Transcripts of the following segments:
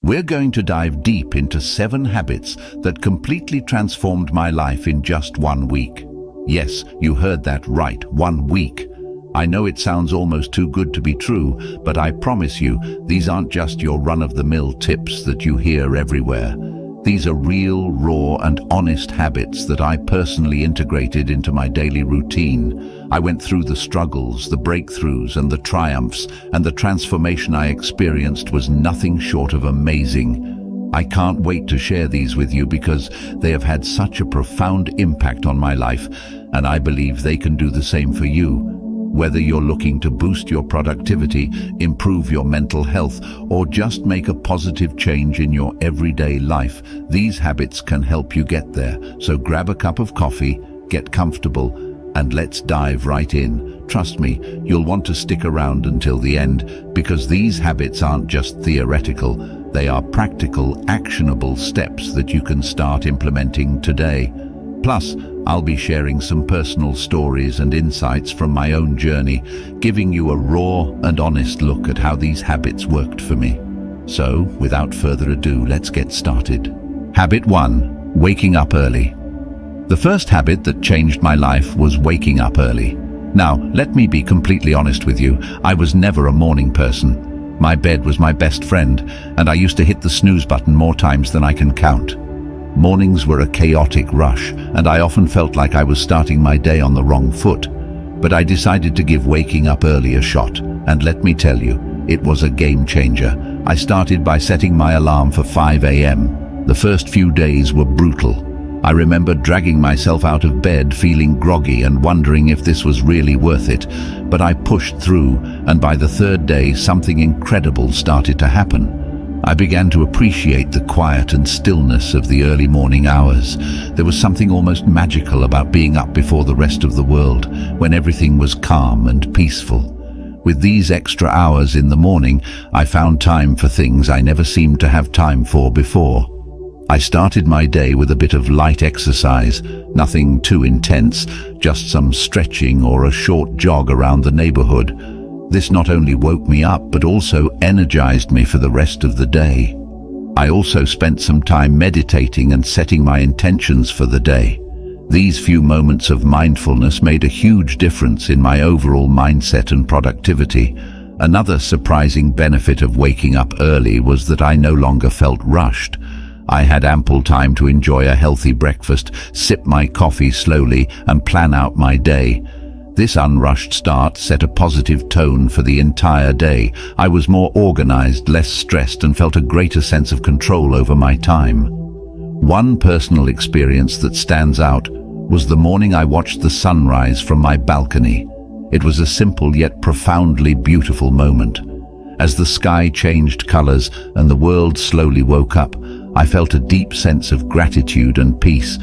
We're going to dive deep into 7 habits that completely transformed my life in just 1 week. Yes, you heard that right, 1 week. I know it sounds almost too good to be true, but I promise you, these aren't just your run-of-the-mill tips that you hear everywhere. These are real, raw, and honest habits that I personally integrated into my daily routine. I went through the struggles, the breakthroughs, and the triumphs, and the transformation I experienced was nothing short of amazing. I can't wait to share these with you because they have had such a profound impact on my life, and I believe they can do the same for you. Whether you're looking to boost your productivity, improve your mental health, or just make a positive change in your everyday life, these habits can help you get there. So grab a cup of coffee, get comfortable, and let's dive right in. Trust me, you'll want to stick around until the end because these habits aren't just theoretical. They are practical, actionable steps that you can start implementing today. Plus, I'll be sharing some personal stories and insights from my own journey, giving you a raw and honest look at how these habits worked for me. So, without further ado, let's get started. Habit 1. Waking up early. The first habit that changed my life was waking up early. Now, let me be completely honest with you, I was never a morning person. My bed was my best friend, and I used to hit the snooze button more times than I can count. Mornings were a chaotic rush, and I often felt like I was starting my day on the wrong foot. But I decided to give waking up early a shot, and let me tell you, it was a game changer. I started by setting my alarm for 5 a.m. The first few days were brutal. I remember dragging myself out of bed feeling groggy and wondering if this was really worth it. But I pushed through, and by the 3rd day, something incredible started to happen. I began to appreciate the quiet and stillness of the early morning hours. There was something almost magical about being up before the rest of the world, when everything was calm and peaceful. With these extra hours in the morning, I found time for things I never seemed to have time for before. I started my day with a bit of light exercise, nothing too intense, just some stretching or a short jog around the neighborhood. This not only woke me up, but also energized me for the rest of the day. I also spent some time meditating and setting my intentions for the day. These few moments of mindfulness made a huge difference in my overall mindset and productivity. Another surprising benefit of waking up early was that I no longer felt rushed. I had ample time to enjoy a healthy breakfast, sip my coffee slowly, and plan out my day. This unrushed start set a positive tone for the entire day. I was more organized, less stressed, and felt a greater sense of control over my time. One personal experience that stands out was the morning I watched the sunrise from my balcony. It was a simple yet profoundly beautiful moment. As the sky changed colors and the world slowly woke up, I felt a deep sense of gratitude and peace.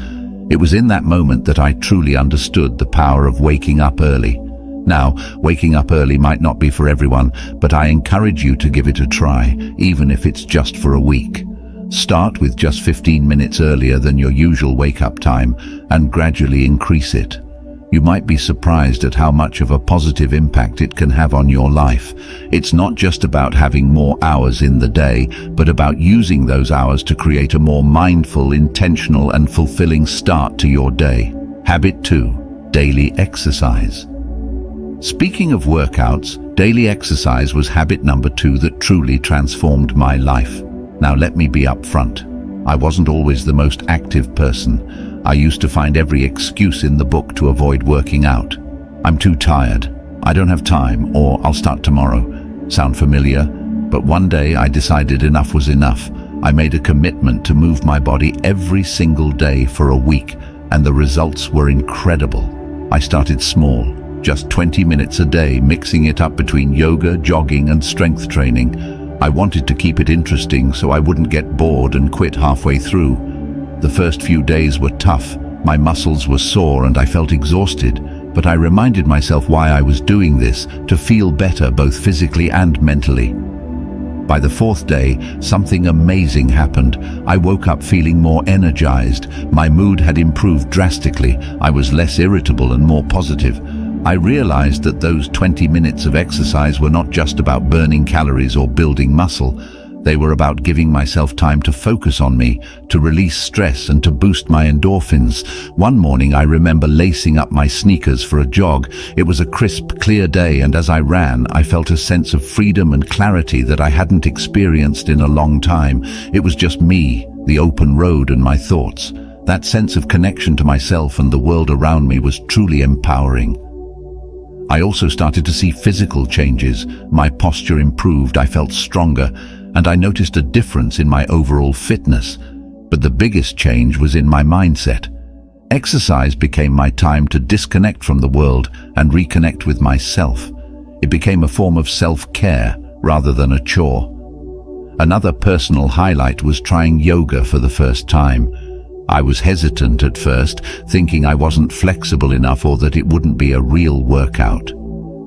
It was in that moment that I truly understood the power of waking up early. Now, waking up early might not be for everyone, but I encourage you to give it a try, even if it's just for a week. Start with just 15 minutes earlier than your usual wake-up time and gradually increase it. You might be surprised at how much of a positive impact it can have on your life. It's not just about having more hours in the day, but about using those hours to create a more mindful, intentional, and fulfilling start to your day. Habit 2. Daily exercise. Speaking of workouts, daily exercise was habit number 2 that truly transformed my life. Now let me be upfront. I wasn't always the most active person. I used to find every excuse in the book to avoid working out. I'm too tired, I don't have time, or I'll start tomorrow. Sound familiar? But one day I decided enough was enough. I made a commitment to move my body every single day for a week, and the results were incredible. I started small, just 20 minutes a day, mixing it up between yoga, jogging, and strength training. I wanted to keep it interesting so I wouldn't get bored and quit halfway through. The first few days were tough. My muscles were sore and I felt exhausted, but I reminded myself why I was doing this, to feel better both physically and mentally. By the 4th day, something amazing happened. I woke up feeling more energized. My mood had improved drastically. I was less irritable and more positive. I realized that those 20 minutes of exercise were not just about burning calories or building muscle. They were about giving myself time to focus on me, to release stress and to boost my endorphins. One morning I remember lacing up my sneakers for a jog. It was a crisp, clear day, and as I ran, I felt a sense of freedom and clarity that I hadn't experienced in a long time. It was just me, the open road, and my thoughts. That sense of connection to myself and the world around me was truly empowering. I also started to see physical changes. My posture improved, I felt stronger, and I noticed a difference in my overall fitness. But the biggest change was in my mindset. Exercise became my time to disconnect from the world and reconnect with myself. It became a form of self-care rather than a chore. Another personal highlight was trying yoga for the first time. I was hesitant at first, thinking I wasn't flexible enough or that it wouldn't be a real workout.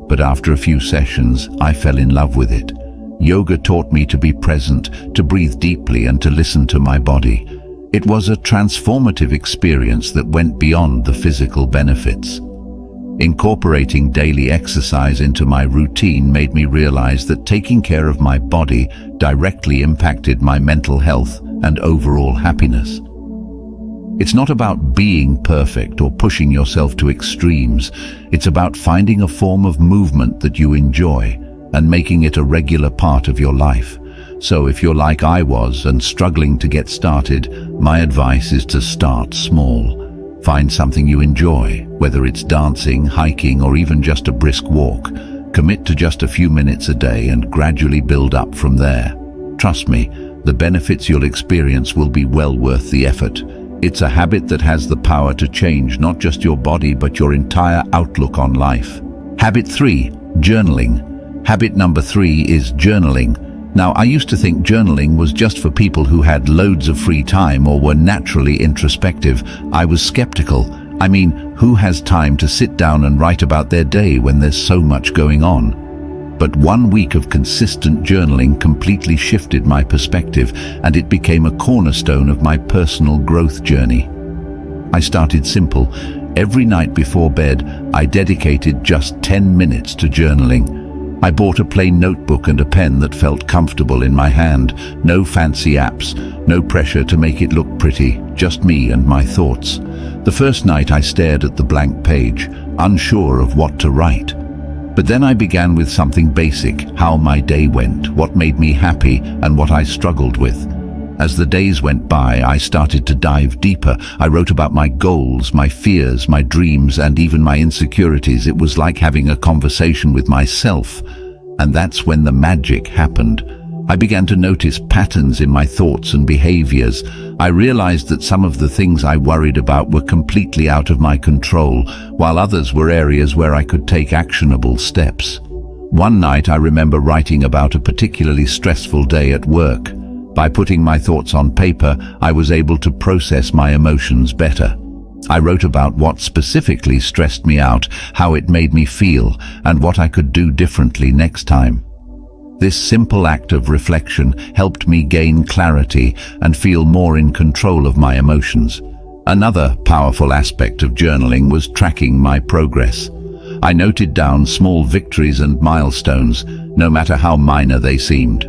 But after a few sessions, I fell in love with it. Yoga taught me to be present, to breathe deeply, and to listen to my body. It was a transformative experience that went beyond the physical benefits. Incorporating daily exercise into my routine made me realize that taking care of my body directly impacted my mental health and overall happiness. It's not about being perfect or pushing yourself to extremes. It's about finding a form of movement that you enjoy and making it a regular part of your life. So if you're like I was and struggling to get started, my advice is to start small. Find something you enjoy, whether it's dancing, hiking, or even just a brisk walk. Commit to just a few minutes a day and gradually build up from there. Trust me, the benefits you'll experience will be well worth the effort. It's a habit that has the power to change not just your body but your entire outlook on life. Habit 3, journaling. Habit number 3 is journaling. Now, I used to think journaling was just for people who had loads of free time or were naturally introspective. I was skeptical. I mean, who has time to sit down and write about their day when there's so much going on? But 1 week of consistent journaling completely shifted my perspective, and it became a cornerstone of my personal growth journey. I started simple. Every night before bed, I dedicated just 10 minutes to journaling. I bought a plain notebook and a pen that felt comfortable in my hand. No fancy apps, no pressure to make it look pretty, just me and my thoughts. The first night I stared at the blank page, unsure of what to write. But then I began with something basic: how my day went, what made me happy, and what I struggled with. As the days went by, I started to dive deeper. I wrote about my goals, my fears, my dreams, and even my insecurities. It was like having a conversation with myself. And that's when the magic happened. I began to notice patterns in my thoughts and behaviors. I realized that some of the things I worried about were completely out of my control, while others were areas where I could take actionable steps. One night I remember writing about a particularly stressful day at work. By putting my thoughts on paper, I was able to process my emotions better. I wrote about what specifically stressed me out, how it made me feel, and what I could do differently next time. This simple act of reflection helped me gain clarity and feel more in control of my emotions. Another powerful aspect of journaling was tracking my progress. I noted down small victories and milestones, no matter how minor they seemed.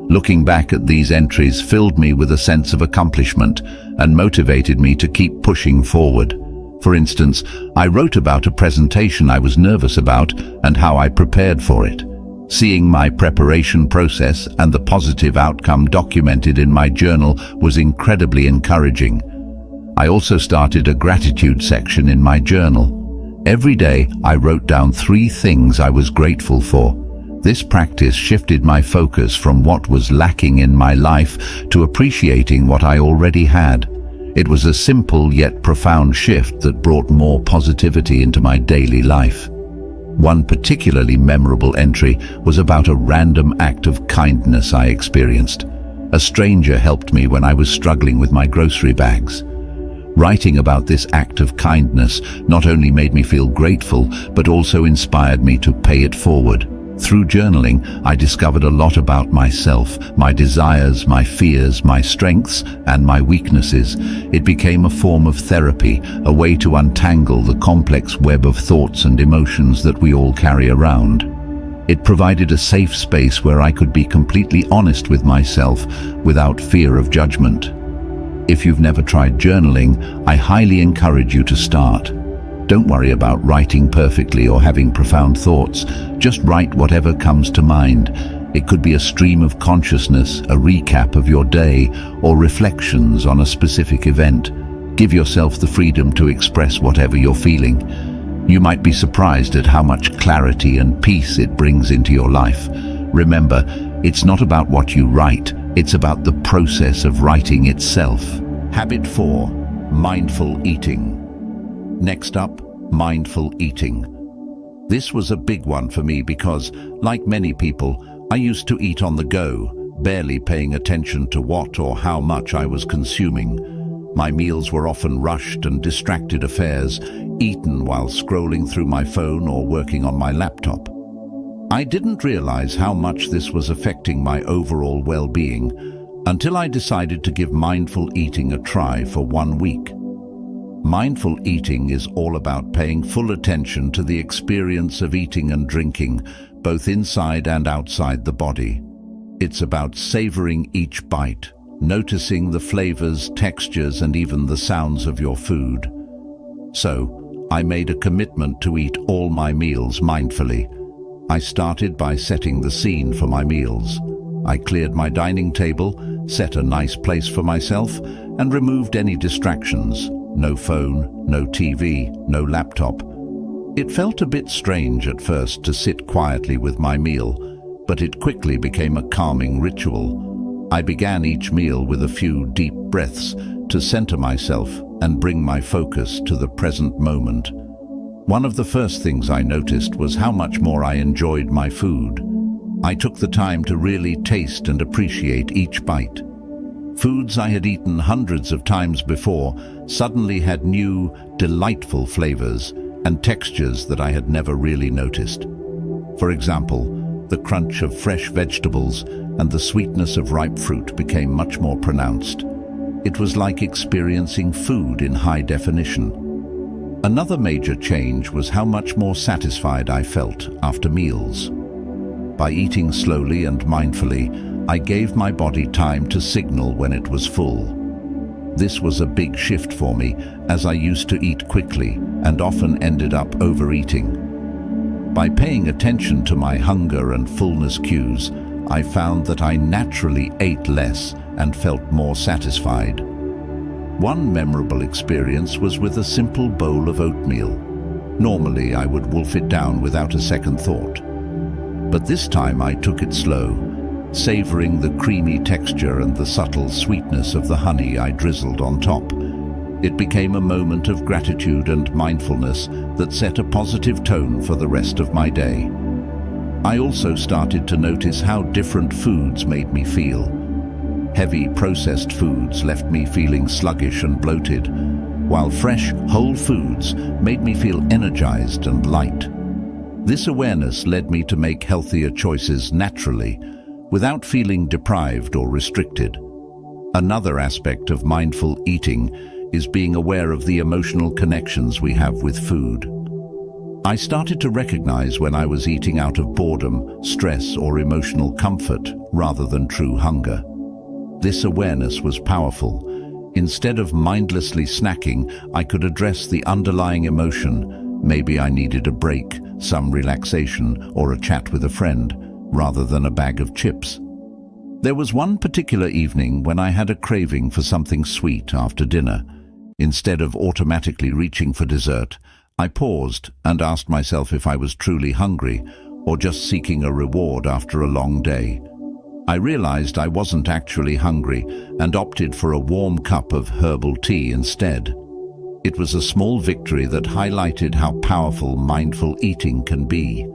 Looking back at these entries filled me with a sense of accomplishment and motivated me to keep pushing forward. For instance, I wrote about a presentation I was nervous about and how I prepared for it. Seeing my preparation process and the positive outcome documented in my journal was incredibly encouraging. I also started a gratitude section in my journal. Every day, I wrote down 3 things I was grateful for. This practice shifted my focus from what was lacking in my life to appreciating what I already had. It was a simple yet profound shift that brought more positivity into my daily life. One particularly memorable entry was about a random act of kindness I experienced. A stranger helped me when I was struggling with my grocery bags. Writing about this act of kindness not only made me feel grateful, but also inspired me to pay it forward. Through journaling, I discovered a lot about myself, my desires, my fears, my strengths, and my weaknesses. It became a form of therapy, a way to untangle the complex web of thoughts and emotions that we all carry around. It provided a safe space where I could be completely honest with myself without fear of judgment. If you've never tried journaling, I highly encourage you to start. Don't worry about writing perfectly or having profound thoughts. Just write whatever comes to mind. It could be a stream of consciousness, a recap of your day, or reflections on a specific event. Give yourself the freedom to express whatever you're feeling. You might be surprised at how much clarity and peace it brings into your life. Remember, it's not about what you write, it's about the process of writing itself. Habit 4. Mindful eating. Next up, mindful eating. This was a big one for me because, like many people, I used to eat on the go, barely paying attention to what or how much I was consuming. My meals were often rushed and distracted affairs, eaten while scrolling through my phone or working on my laptop. I didn't realize how much this was affecting my overall well-being until I decided to give mindful eating a try for 1 week. Mindful eating is all about paying full attention to the experience of eating and drinking, both inside and outside the body. It's about savoring each bite, noticing the flavors, textures, and even the sounds of your food. So, I made a commitment to eat all my meals mindfully. I started by setting the scene for my meals. I cleared my dining table, set a nice place for myself, and removed any distractions. No phone, no TV, no laptop. It felt a bit strange at first to sit quietly with my meal, but it quickly became a calming ritual. I began each meal with a few deep breaths to center myself and bring my focus to the present moment. One of the first things I noticed was how much more I enjoyed my food. I took the time to really taste and appreciate each bite. Foods I had eaten hundreds of times before suddenly had new, delightful flavors and textures that I had never really noticed. For example, the crunch of fresh vegetables and the sweetness of ripe fruit became much more pronounced. It was like experiencing food in high definition. Another major change was how much more satisfied I felt after meals. By eating slowly and mindfully, I gave my body time to signal when it was full. This was a big shift for me, as I used to eat quickly and often ended up overeating. By paying attention to my hunger and fullness cues, I found that I naturally ate less and felt more satisfied. One memorable experience was with a simple bowl of oatmeal. Normally, I would wolf it down without a second thought. But this time I took it slow, savoring the creamy texture and the subtle sweetness of the honey I drizzled on top. It became a moment of gratitude and mindfulness that set a positive tone for the rest of my day. I also started to notice how different foods made me feel. Heavy processed foods left me feeling sluggish and bloated, while fresh, whole foods made me feel energized and light. This awareness led me to make healthier choices naturally, without feeling deprived or restricted. Another aspect of mindful eating is being aware of the emotional connections we have with food. I started to recognize when I was eating out of boredom, stress, or emotional comfort rather than true hunger. This awareness was powerful. Instead of mindlessly snacking, I could address the underlying emotion. Maybe I needed a break, some relaxation, or a chat with a friend, rather than a bag of chips. There was one particular evening when I had a craving for something sweet after dinner. Instead of automatically reaching for dessert, I paused and asked myself if I was truly hungry or just seeking a reward after a long day. I realized I wasn't actually hungry and opted for a warm cup of herbal tea instead. It was a small victory that highlighted how powerful mindful eating can be.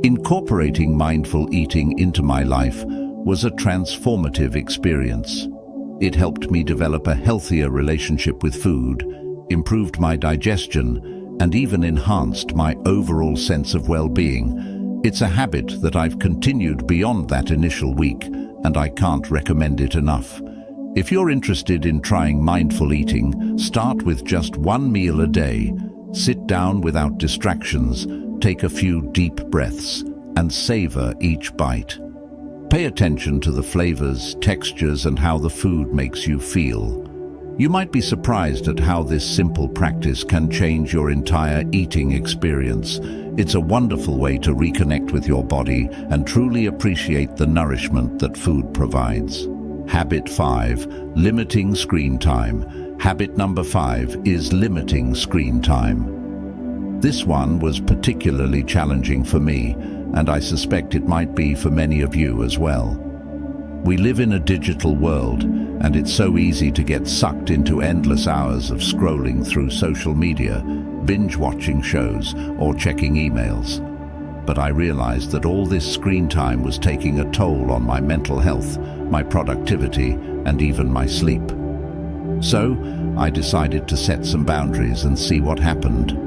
Incorporating mindful eating into my life was a transformative experience. It helped me develop a healthier relationship with food, improved my digestion, and even enhanced my overall sense of well-being. It's a habit that I've continued beyond that initial week, and I can't recommend it enough. If you're interested in trying mindful eating, start with just one meal a day. Sit down without distractions, take a few deep breaths, and savor each bite. Pay attention to the flavors, textures, and how the food makes you feel. You might be surprised at how this simple practice can change your entire eating experience. It's a wonderful way to reconnect with your body and truly appreciate the nourishment that food provides. Habit 5. Limiting screen time. Habit number 5 is limiting screen time. This one was particularly challenging for me, and I suspect it might be for many of you as well. We live in a digital world, and it's so easy to get sucked into endless hours of scrolling through social media, binge-watching shows, or checking emails. But I realized that all this screen time was taking a toll on my mental health, my productivity, and even my sleep. So, I decided to set some boundaries and see what happened.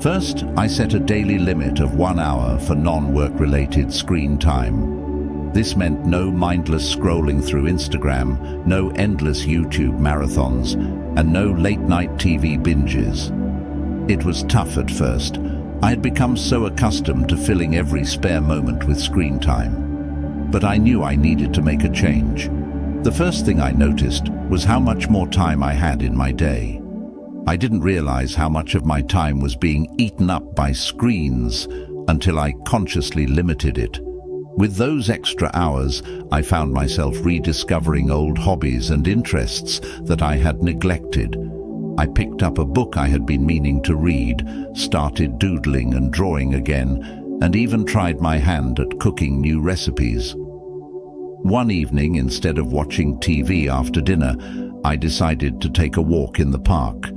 First, I set a daily limit of 1 hour for non-work-related screen time. This meant no mindless scrolling through Instagram, no endless YouTube marathons, and no late-night TV binges. It was tough at first. I had become so accustomed to filling every spare moment with screen time. But I knew I needed to make a change. The first thing I noticed was how much more time I had in my day. I didn't realize how much of my time was being eaten up by screens until I consciously limited it. With those extra hours, I found myself rediscovering old hobbies and interests that I had neglected. I picked up a book I had been meaning to read, started doodling and drawing again, and even tried my hand at cooking new recipes. One evening, instead of watching TV after dinner, I decided to take a walk in the park.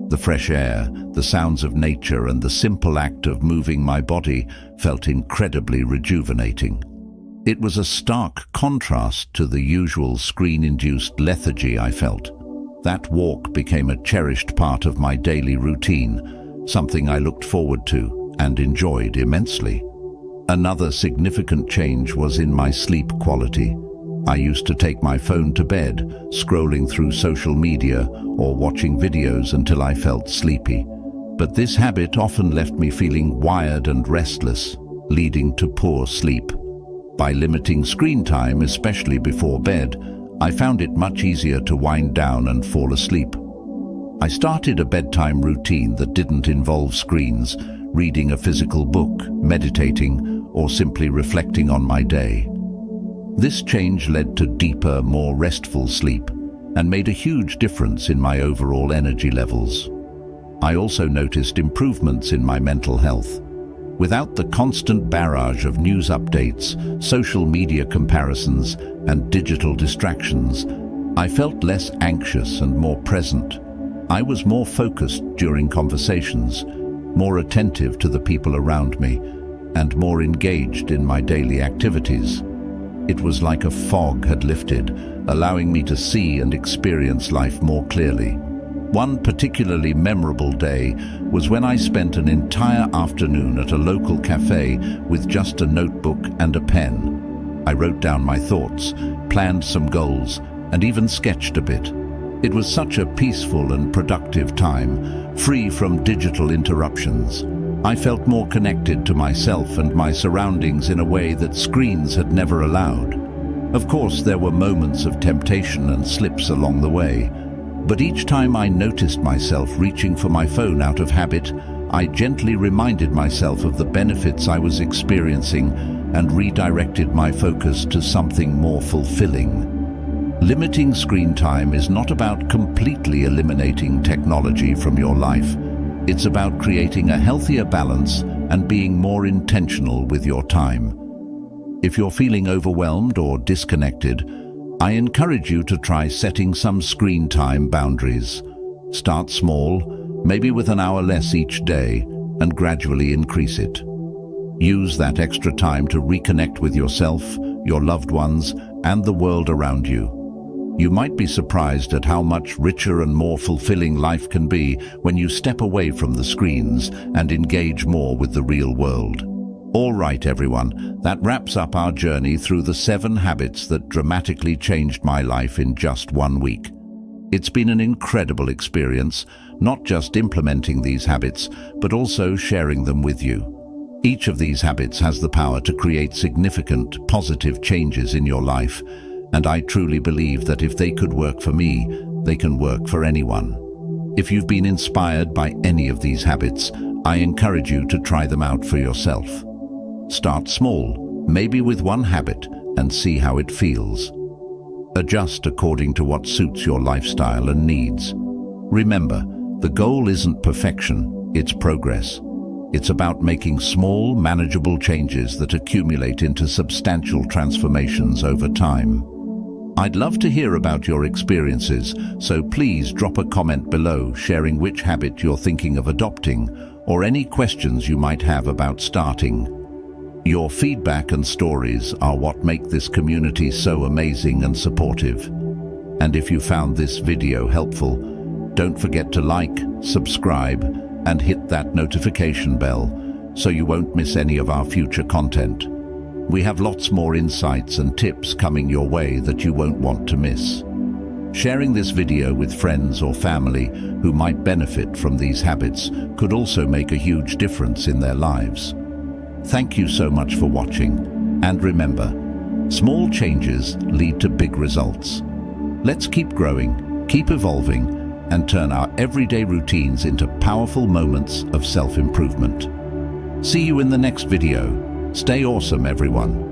The fresh air, the sounds of nature, and the simple act of moving my body felt incredibly rejuvenating. It was a stark contrast to the usual screen-induced lethargy I felt. That walk became a cherished part of my daily routine, something I looked forward to and enjoyed immensely. Another significant change was in my sleep quality. I used to take my phone to bed, scrolling through social media or watching videos until I felt sleepy. But this habit often left me feeling wired and restless, leading to poor sleep. By limiting screen time, especially before bed, I found it much easier to wind down and fall asleep. I started a bedtime routine that didn't involve screens, reading a physical book, meditating, or simply reflecting on my day. This change led to deeper, more restful sleep and made a huge difference in my overall energy levels. I also noticed improvements in my mental health. Without the constant barrage of news updates, social media comparisons, and digital distractions, I felt less anxious and more present. I was more focused during conversations, more attentive to the people around me, and more engaged in my daily activities. It was like a fog had lifted, allowing me to see and experience life more clearly. One particularly memorable day was when I spent an entire afternoon at a local cafe with just a notebook and a pen. I wrote down my thoughts, planned some goals, and even sketched a bit. It was such a peaceful and productive time, free from digital interruptions. I felt more connected to myself and my surroundings in a way that screens had never allowed. Of course, there were moments of temptation and slips along the way, but each time I noticed myself reaching for my phone out of habit, I gently reminded myself of the benefits I was experiencing and redirected my focus to something more fulfilling. Limiting screen time is not about completely eliminating technology from your life. It's about creating a healthier balance and being more intentional with your time. If you're feeling overwhelmed or disconnected, I encourage you to try setting some screen time boundaries. Start small, maybe with an hour less each day, and gradually increase it. Use that extra time to reconnect with yourself, your loved ones, and the world around you. You might be surprised at how much richer and more fulfilling life can be when you step away from the screens and engage more with the real world. All right, everyone, that wraps up our journey through the 7 habits that dramatically changed my life in just 1 week. It's been an incredible experience, not just implementing these habits, but also sharing them with you. Each of these habits has the power to create significant, positive changes in your life, and I truly believe that if they could work for me, they can work for anyone. If you've been inspired by any of these habits, I encourage you to try them out for yourself. Start small, maybe with one habit, and see how it feels. Adjust according to what suits your lifestyle and needs. Remember, the goal isn't perfection, it's progress. It's about making small, manageable changes that accumulate into substantial transformations over time. I'd love to hear about your experiences, so please drop a comment below sharing which habit you're thinking of adopting or any questions you might have about starting. Your feedback and stories are what make this community so amazing and supportive. And if you found this video helpful, don't forget to like, subscribe, and hit that notification bell so you won't miss any of our future content. We have lots more insights and tips coming your way that you won't want to miss. Sharing this video with friends or family who might benefit from these habits could also make a huge difference in their lives. Thank you so much for watching, and remember, small changes lead to big results. Let's keep growing, keep evolving, and turn our everyday routines into powerful moments of self-improvement. See you in the next video. Stay awesome, everyone.